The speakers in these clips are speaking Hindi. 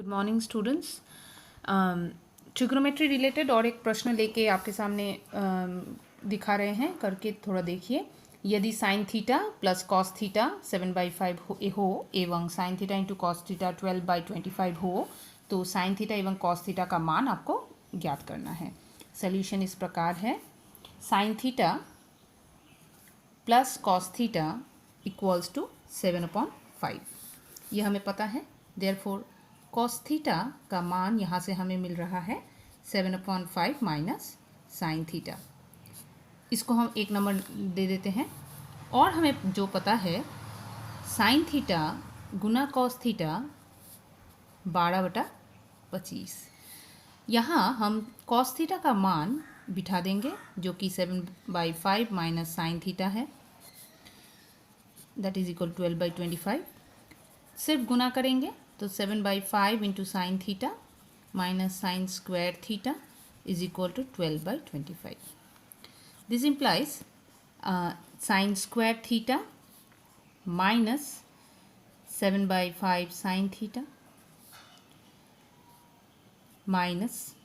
Good morning students. Trigonometry related और एक प्रश्न लेके आपके सामने दिखा रहे हैं, करके थोड़ा देखिए। यदि sine theta plus cos theta 7/5 हो एवं sine theta into cos theta 12/25 हो तो साइन थीटा एवं कॉस थीटा का मान आपको ज्ञात करना है। सोल्यूशन इस प्रकार है। Sine theta plus cos theta equals to 7/5, ये हमें पता है। देयरफॉर कॉस थीटा का मान यहाँ से हमें मिल रहा है 7/5 माइनस साइन थीटा। इसको हम एक नंबर दे देते हैं। और हमें जो पता है साइन थीटा गुना कॉस थीटा 12/25। यहाँ हम कॉस थीटा का मान बिठा देंगे जो कि 7/5 माइनस साइन थीटा है, दैट इज इक्वल 12/25। सिर्फ गुना करेंगे तो 7/5 into sine theta minus sine square theta is equal to 12/25। This implies sine square theta minus 7/5 sine theta minus,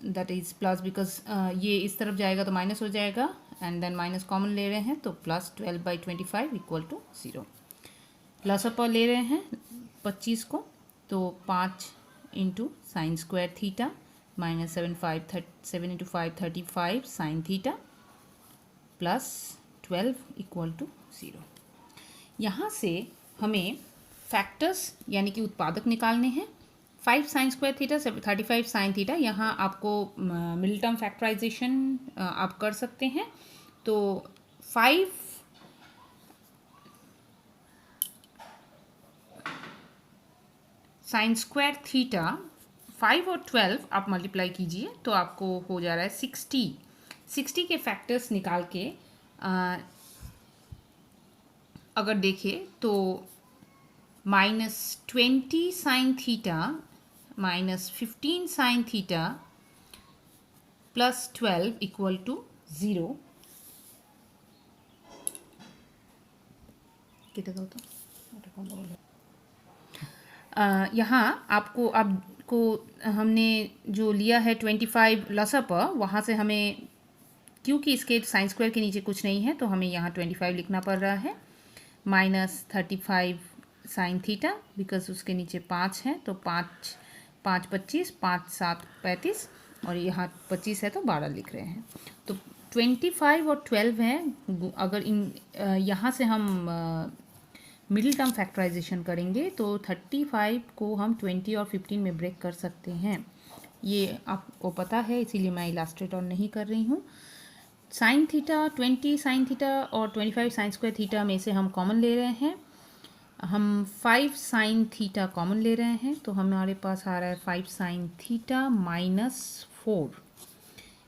that is plus, because ये इस तरफ जाएगा तो माइनस हो जाएगा एंड देन माइनस कॉमन ले रहे हैं तो प्लस 12/25 इक्वल टू 0। प्लस अपर ले रहे हैं 25 को तो 5 into sine square theta minus 7 into 5 35 sine theta plus 12 equal to 0। यहाँ से हमें फैक्टर्स यानी कि उत्पादक निकालने हैं। 5 sign square theta 35 sine theta, यहाँ आपको मिडिल टर्म फैक्टराइजेशन आप कर सकते हैं। तो 5 साइन स्क्वायर थीटा 5 और 12 आप मल्टीप्लाई कीजिए तो आपको हो जा रहा है 60 के फैक्टर्स निकाल के अगर देखें तो -20 sine theta minus 15 sine theta plus 12 equal to 0। कितना होता यहाँ आपको हमने जो लिया है 25 लसा पर, वहाँ से हमें क्योंकि इसके साइन स्क्वायर के नीचे कुछ नहीं है तो हमें यहाँ 25 लिखना पड़ रहा है। माइनस 35 साइन थीटा बिकॉज उसके नीचे 5 है तो 5 5 25 5 7 35 और यहाँ 25 है तो 12 लिख रहे हैं। तो 25 और 12 हैं। अगर इन यहाँ से हम मिडिल टर्म फैक्टराइजेशन करेंगे तो 35 को हम 20 और 15 में ब्रेक कर सकते हैं। ये आपको पता है, इसीलिए मैं इलास्ट्रेट और नहीं कर रही हूँ। साइन थीटा 20 साइन थीटा और 25 साइन स्क्वायर थीटा में से हम कॉमन ले रहे हैं। हम 5 साइन थीटा कॉमन ले रहे हैं तो हमारे पास आ रहा है 5 साइन थीटा माइनस 4।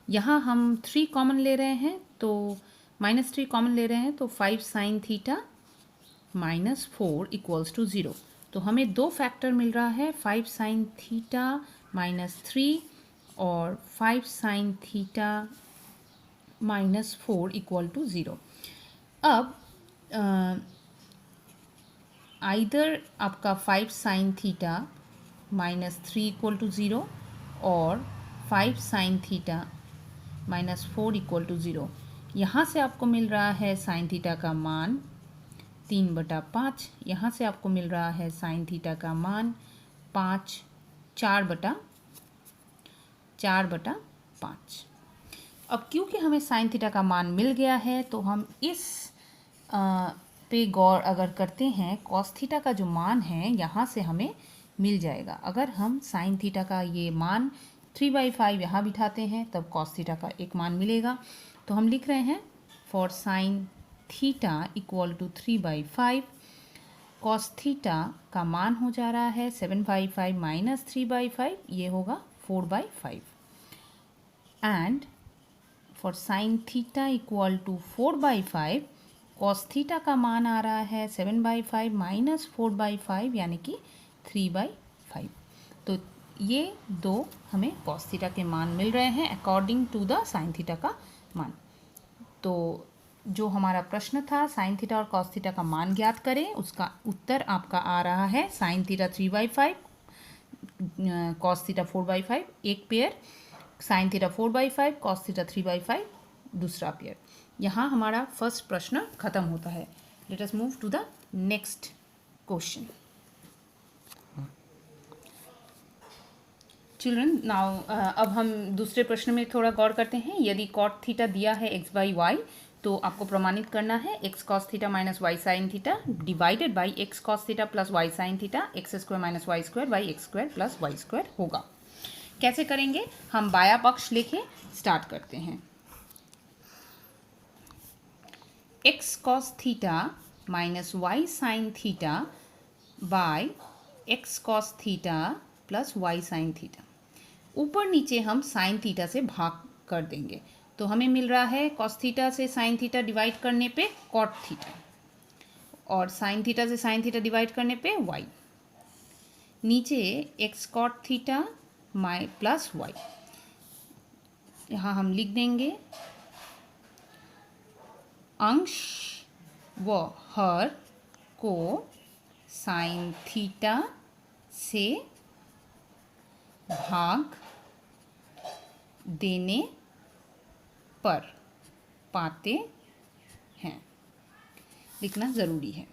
यहाँ हम 3 कॉमन ले रहे हैं तो -3 कॉमन ले रहे हैं तो 5 sine theta minus 4 equals to 0। तो हमें दो फैक्टर मिल रहा है, 5 साइन थीटा माइनस 3 और 5 sine theta minus 4 equal to 0। अब आइदर आपका 5 sine theta minus 3 equal to 0 और 5 sine theta minus 4 equal to 0। यहाँ से आपको मिल रहा है साइन थीटा का मान 3/5। यहाँ से आपको मिल रहा है साइन थीटा का मान 4/5। अब क्योंकि हमें साइन थीटा का मान मिल गया है तो हम इस पे गौर अगर करते हैं, कॉस थीटा का जो मान है यहाँ से हमें मिल जाएगा। अगर हम साइन थीटा का ये मान 3/5 यहाँ बिठाते हैं तब कॉस थीटा का एक मान मिलेगा। तो हम लिख रहे हैं for sine theta equal to 3/5, cos theta का मान हो जा रहा है 7/5 माइनस 3/5, ये होगा 4/5। And for sine theta equal to 4/5, cos theta का मान आ रहा है 7/5 माइनस 4/5 यानी कि 3/5। तो ये दो हमें कॉस थीटा के मान मिल रहे हैं according to the sine theta का मान। तो जो हमारा प्रश्न था साइन थीटा और कॉस थीटा का मान ज्ञात करें, उसका उत्तर आपका आ रहा है साइन थीटा 3/5, कॉस थीटा 4/5 एक pair, sine theta 4/5, cos theta 3/5 दूसरा पेयर। यहाँ हमारा फर्स्ट प्रश्न खत्म होता है। Let us move to the next question. Children now अब हम दूसरे प्रश्न में थोड़ा गौर करते हैं। यदि कॉट थीटा दिया है x/y, तो आपको प्रमाणित करना है x cos theta minus y sine theta divided by x cos theta plus y sine theta x² minus y square by x² plus y square होगा। कैसे करेंगे? हम बाया पक्ष लेके स्टार्ट करते हैं। x cos theta minus y sine theta by x cos theta plus y sine theta. ऊपर नीचे हम साइन थीटा से भाग कर देंगे, तो हमें मिल रहा है कॉस थीटा से साइन थीटा डिवाइड करने पे कॉट थीटा, और साइन थीटा से साइन थीटा डिवाइड करने पे वाई। नीचे एक्स कॉट थीटा माई प्लस वाई, यहाँ हम लिख देंगे अंश व हर को साइन थीटा से भाग देने पर पाते हैं, लिखना ज़रूरी है।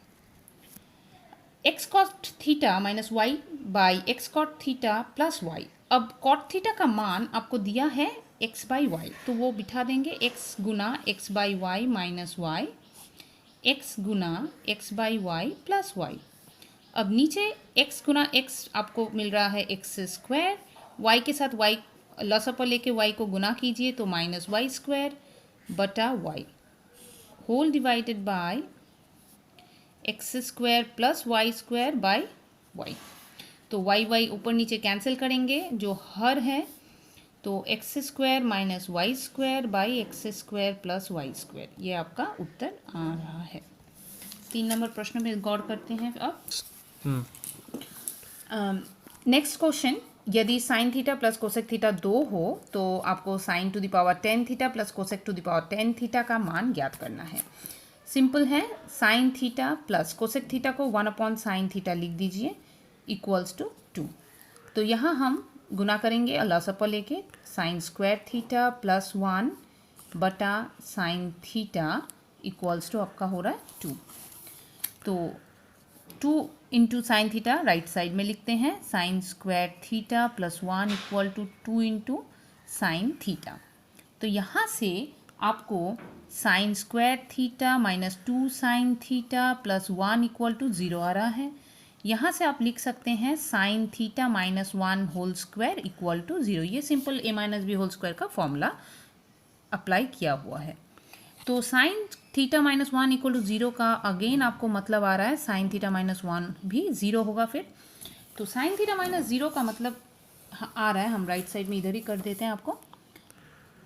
X cot theta minus y by x cot theta plus y. अब कॉट थीटा का मान आपको दिया है एक्स बाई वाई, तो वो बिठा देंगे एक्स गुना x by y minus y, x गुना x by y plus y. अब नीचे x गुना x आपको मिल रहा है एक्स स्क्वायर, y के साथ y लॉसअप पर लेके y को गुना कीजिए तो माइनस वाई स्क्वायर बटा y whole divided by x square plus y square by y। तो y ऊपर नीचे कैंसिल करेंगे, जो हर है तो x square minus y square by x square plus y square, ये आपका उत्तर आ रहा है। 3 नंबर प्रश्न में गौर करते हैं अब। नेक्स्ट क्वेश्चन, यदि sine theta plus cosec theta 2 हो तो आपको sine to the power 10 theta plus cosec to the power 10 theta का मान ज्ञात करना है। सिंपल है, sine theta plus cosec theta को 1/साइन थीटा लिख दीजिए इक्वल्स टू 2। तो यहाँ हम गुना करेंगे लॉसअप पर लेके, साइन स्क्वायर थीटा प्लस 1 बटा साइन थीटा इक्वल्स टू आपका हो रहा है 2। तो 2 into sine theta right side में लिखते हैं, sine square theta plus 1 equal to 2 into sine theta. तो यहाँ से आपको sine square theta minus 2 sine theta plus 1 equal to 0 आ रहा है। यहाँ से आप लिख सकते हैं sine theta minus 1 whole square equal to 0। ये simple a minus B whole square का फॉर्मूला अप्लाई किया हुआ है। तो sine theta minus 1 equal to 0 का अगेन आपको मतलब आ रहा है साइन थीटा माइनस 1 भी 0 होगा फिर। तो साइन थीटा माइनस 0 का मतलब आ रहा है, हम राइट साइड में इधर ही कर देते हैं आपको।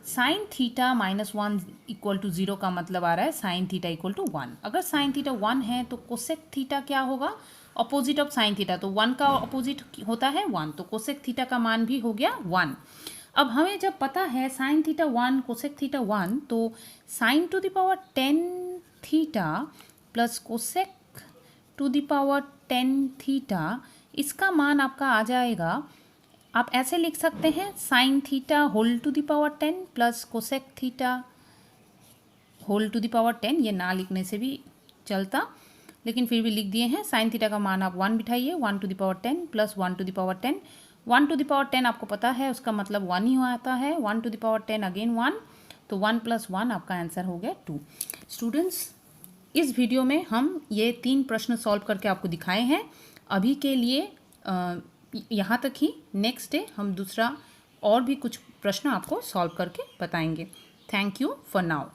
Sine theta minus 1 equal to 0 का मतलब आ रहा है साइन थीटा इक्वल टू 1। अगर साइन थीटा 1 है तो कोसेक थीटा क्या होगा? अपोजिट ऑफ साइन थीटा, तो 1 का अपोजिट होता है 1, तो कोसेक थीटा का मान भी हो गया 1। अब हमें जब पता है साइन थीटा 1 कोसेक थीटा 1, तो sine to the power 10 theta plus cosec to the power 10 theta, इसका मान आपका आ जाएगा, आप ऐसे लिख सकते हैं sine theta whole to the power 10 plus cosec theta whole to the power 10। ये ना लिखने से भी चलता, लेकिन फिर भी लिख दिए हैं। साइन थीटा का मान आप 1 बिठाइए, 1 to the power 10 plus 1 to the power 10। 1 to the power 10 आपको पता है उसका मतलब 1 ही आता है, 1 टू द पावर 10 अगेन 1, तो 1 प्लस 1 आपका आंसर हो गया 2। स्टूडेंट्स, इस वीडियो में हम ये 3 प्रश्न सॉल्व करके आपको दिखाए हैं। अभी के लिए यहाँ तक ही। नेक्स्ट डे हम दूसरा और भी कुछ प्रश्न आपको सॉल्व करके बताएंगे। Thank you for now.